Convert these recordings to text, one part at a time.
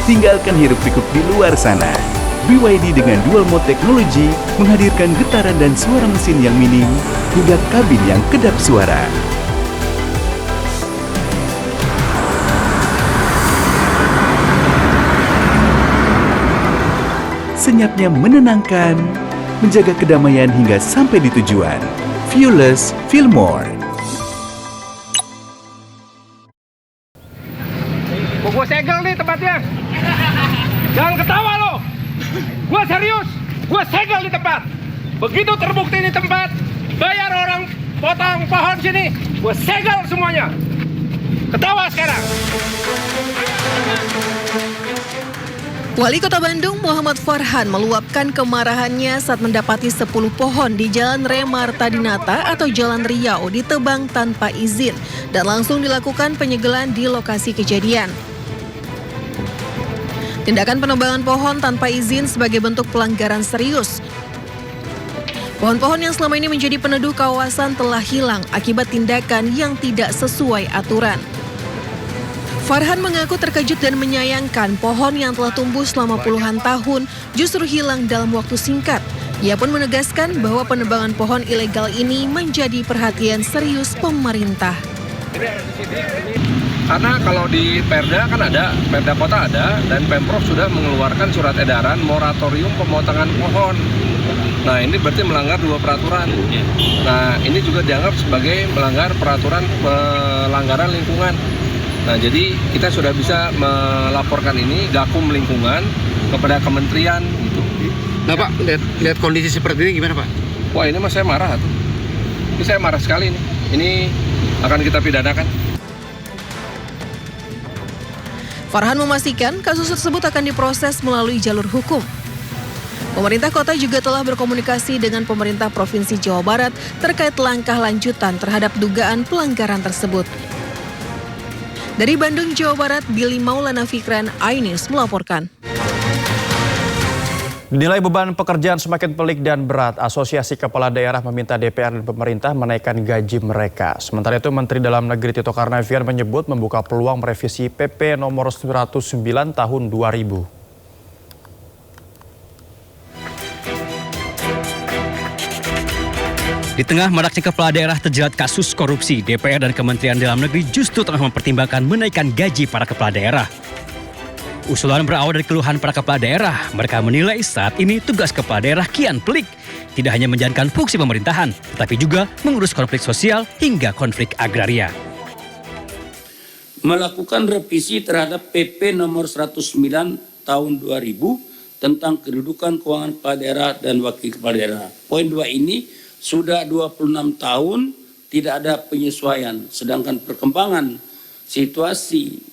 Tinggalkan hiruk-pikuk di luar sana. BYD dengan dual mode teknologi menghadirkan getaran dan suara mesin yang minim hingga kabin yang kedap suara. Senyapnya menenangkan, menjaga kedamaian hingga sampai di tujuan. Viewless, feel more. Gue segel nih tempatnya. Jangan ketawa lo. Gue serius. Gue segel di tempat. Begitu terbukti di tempat, bayar orang potong pohon sini. Gue segel semuanya. Ketawa sekarang. Wali Kota Bandung Muhammad Farhan meluapkan kemarahannya saat mendapati 10 pohon di Jalan Remarta Dinata atau Jalan Riau ditebang tanpa izin dan langsung dilakukan penyegelan di lokasi kejadian. Tindakan penebangan pohon tanpa izin sebagai bentuk pelanggaran serius. Pohon-pohon yang selama ini menjadi peneduh kawasan telah hilang akibat tindakan yang tidak sesuai aturan. Farhan mengaku terkejut dan menyayangkan pohon yang telah tumbuh selama puluhan tahun justru hilang dalam waktu singkat. Ia pun menegaskan bahwa penebangan pohon ilegal ini menjadi perhatian serius pemerintah. Karena kalau di Perda kan ada, Perda Kota ada, dan Pemprov sudah mengeluarkan surat edaran moratorium pemotongan pohon. Nah ini berarti melanggar 2 peraturan. Nah ini juga dianggap sebagai melanggar peraturan pelanggaran lingkungan. Nah jadi kita sudah bisa melaporkan ini Gakum Lingkungan kepada kementerian gitu. Nah Pak, lihat kondisi seperti ini gimana Pak? Wah ini mas saya marah tuh. Ini saya marah sekali nih. Ini akan kita pidanakan. Farhan memastikan kasus tersebut akan diproses melalui jalur hukum. Pemerintah kota juga telah berkomunikasi dengan pemerintah Provinsi Jawa Barat terkait langkah lanjutan terhadap dugaan pelanggaran tersebut. Dari Bandung, Jawa Barat, Billy Maulana Fikran, iNews melaporkan. Dinilai beban pekerjaan semakin pelik dan berat, Asosiasi Kepala Daerah meminta DPR dan pemerintah menaikkan gaji mereka. Sementara itu, Menteri Dalam Negeri Tito Karnavian menyebut membuka peluang merevisi PP nomor 109 tahun 2000. Di tengah maraknya kepala daerah terjerat kasus korupsi, DPR dan Kementerian Dalam Negeri justru tengah mempertimbangkan menaikkan gaji para kepala daerah. Usulan berawal dari keluhan para kepala daerah. Mereka menilai saat ini tugas kepala daerah kian pelik. Tidak hanya menjalankan fungsi pemerintahan, tetapi juga mengurus konflik sosial hingga konflik agraria. Melakukan revisi terhadap PP nomor 109 tahun 2000 tentang kedudukan keuangan kepala daerah dan wakil kepala daerah. Poin 2 ini sudah 26 tahun tidak ada penyesuaian, sedangkan perkembangan situasi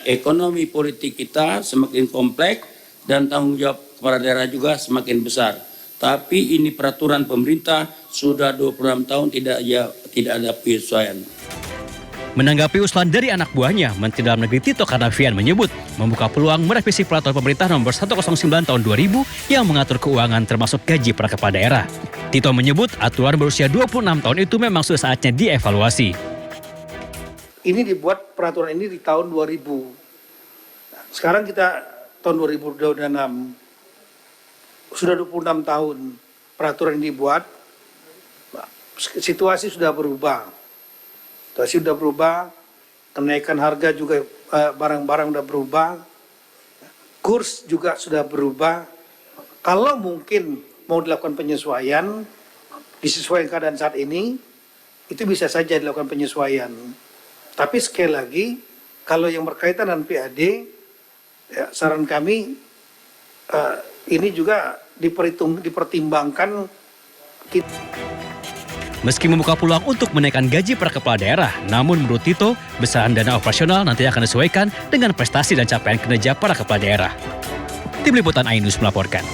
ekonomi politik kita semakin kompleks dan tanggung jawab kepala daerah juga semakin besar. Tapi ini peraturan pemerintah sudah 26 tahun tidak ada penyesuaian. Menanggapi usulan dari anak buahnya, Menteri Dalam Negeri Tito Karnavian menyebut membuka peluang merevisi peraturan pemerintah nomor 109 tahun 2000 yang mengatur keuangan termasuk gaji para kepala daerah. Tito menyebut aturan berusia 26 tahun itu memang sudah saatnya dievaluasi. Ini dibuat peraturan ini di tahun 2000. Sekarang kita tahun 2026. Sudah 26 tahun peraturan ini dibuat. Situasi sudah berubah. Situasi sudah berubah, kenaikan harga juga barang-barang sudah berubah, kurs juga sudah berubah. Kalau mungkin mau dilakukan penyesuaian, disesuaikan keadaan saat ini, itu bisa saja dilakukan penyesuaian. Tapi sekali lagi, kalau yang berkaitan dengan PAD, saran kami ini juga dipertimbangkan. Meski membuka peluang untuk menaikkan gaji para kepala daerah, namun menurut Tito, besaran dana operasional nanti akan disesuaikan dengan prestasi dan capaian kinerja para kepala daerah. Tim Liputan iNews melaporkan.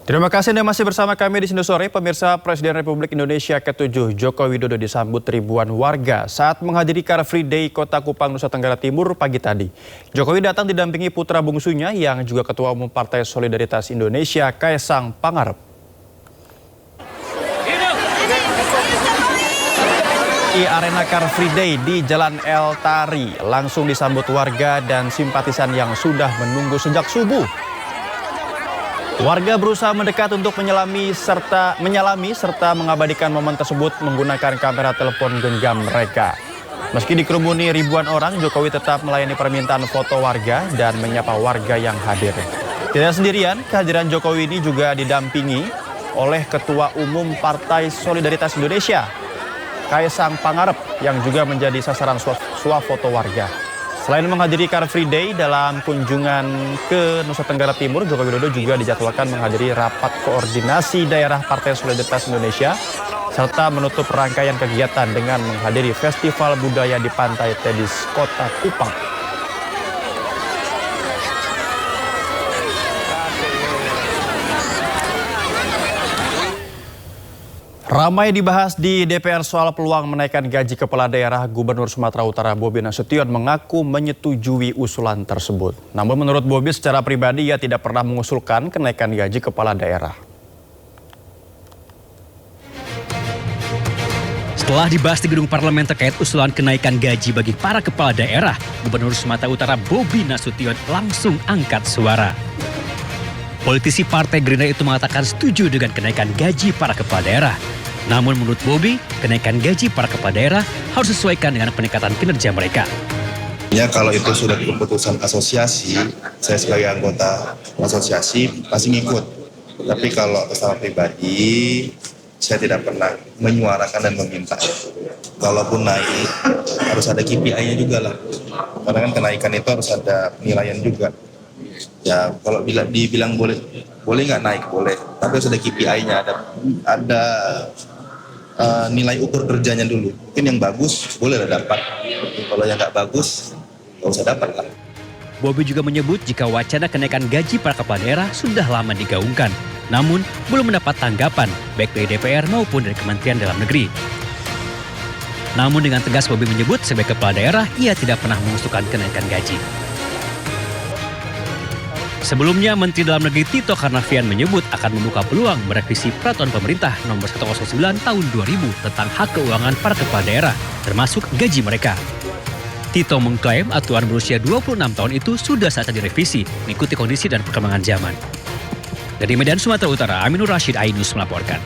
Terima kasih Anda masih bersama kami di Sindo Sore. Pemirsa, Presiden Republik Indonesia ke-7 Joko Widodo disambut ribuan warga saat menghadiri Car Free Day Kota Kupang, Nusa Tenggara Timur pagi tadi. Jokowi datang didampingi putra bungsunya yang juga Ketua Umum Partai Solidaritas Indonesia, Kaesang Pangarep. memasuki arena Car Free Day di Jalan El Tari, langsung disambut warga dan simpatisan yang sudah menunggu sejak subuh. Warga berusaha mendekat untuk menyelami serta mengabadikan momen tersebut menggunakan kamera telepon genggam mereka. Meski dikerumuni ribuan orang, Jokowi tetap melayani permintaan foto warga dan menyapa warga yang hadir. Tidak sendirian, kehadiran Jokowi ini juga didampingi oleh Ketua Umum Partai Solidaritas Indonesia, Kaisang Pangarep, yang juga menjadi sasaran swafoto warga. Selain menghadiri Car Free Day, dalam kunjungan ke Nusa Tenggara Timur, Joko Widodo juga dijadwalkan menghadiri rapat koordinasi daerah Partai Solidaritas Indonesia, serta menutup rangkaian kegiatan dengan menghadiri Festival Budaya di Pantai Tedis, Kota Kupang. Ramai dibahas di DPR soal peluang menaikkan gaji kepala daerah. Gubernur Sumatera Utara Bobi Nasution mengaku menyetujui usulan tersebut. Namun menurut Bobi secara pribadi ia tidak pernah mengusulkan kenaikan gaji kepala daerah. Setelah dibahas di gedung parlemen terkait usulan kenaikan gaji bagi para kepala daerah, Gubernur Sumatera Utara Bobi Nasution langsung angkat suara. Politisi Partai Gerindra itu mengatakan setuju dengan kenaikan gaji para kepala daerah. Namun menurut Bobi, kenaikan gaji para kepala daerah harus disesuaikan dengan peningkatan kinerja mereka. Ya, kalau itu sudah keputusan asosiasi, saya sebagai anggota asosiasi pasti ngikut. Tapi kalau secara pribadi, saya tidak pernah menyuarakan dan meminta. Kalaupun naik, harus ada KPI-nya juga lah. Karena kan kenaikan itu harus ada penilaian juga. Ya, kalau dibilang boleh nggak naik, boleh. Tapi harus ada KPI-nya, ada nilai ukur kerjanya dulu. Mungkin yang bagus boleh lah dapat. Kalau yang nggak bagus, nggak usah dapat lah. Bobi juga menyebut jika wacana kenaikan gaji para kepala daerah sudah lama digaungkan, namun belum mendapat tanggapan baik dari DPR maupun dari Kementerian Dalam Negeri. Namun dengan tegas Bobi menyebut sebagai kepala daerah ia tidak pernah mengusulkan kenaikan gaji. Sebelumnya, Menteri Dalam Negeri Tito Karnavian menyebut akan membuka peluang merevisi Peraturan Pemerintah Nomor 109 Tahun 2000 tentang hak keuangan para kepala daerah, termasuk gaji mereka. Tito mengklaim aturan berusia 26 tahun itu sudah saatnya direvisi, mengikuti kondisi dan perkembangan zaman. Dari Medan, Sumatera Utara, Aminur Rashid, Ainus melaporkan.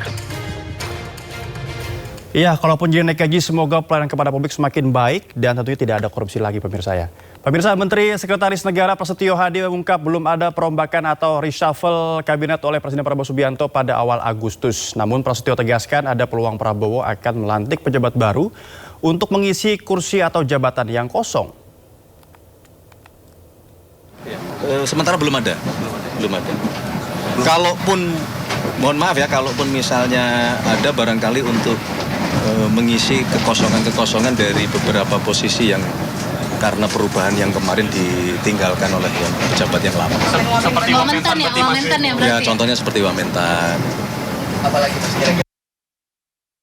Iya, kalaupun jadi naik gaji, semoga pelayanan kepada publik semakin baik dan tentunya tidak ada korupsi lagi, pemirsa ya. Pemirsa, Menteri Sekretaris Negara Prasetyo Hadi mengungkap belum ada perombakan atau reshuffle kabinet oleh Presiden Prabowo Subianto pada awal Agustus. Namun Prasetyo tegaskan ada peluang Prabowo akan melantik pejabat baru untuk mengisi kursi atau jabatan yang kosong. Sementara belum ada. Kalaupun, mohon maaf ya, kalaupun misalnya ada barangkali untuk mengisi kekosongan dari beberapa posisi yang karena perubahan yang kemarin ditinggalkan oleh pejabat yang lama. Seperti Wamentan ya berarti? Ya, contohnya seperti Wamentan. Apalagi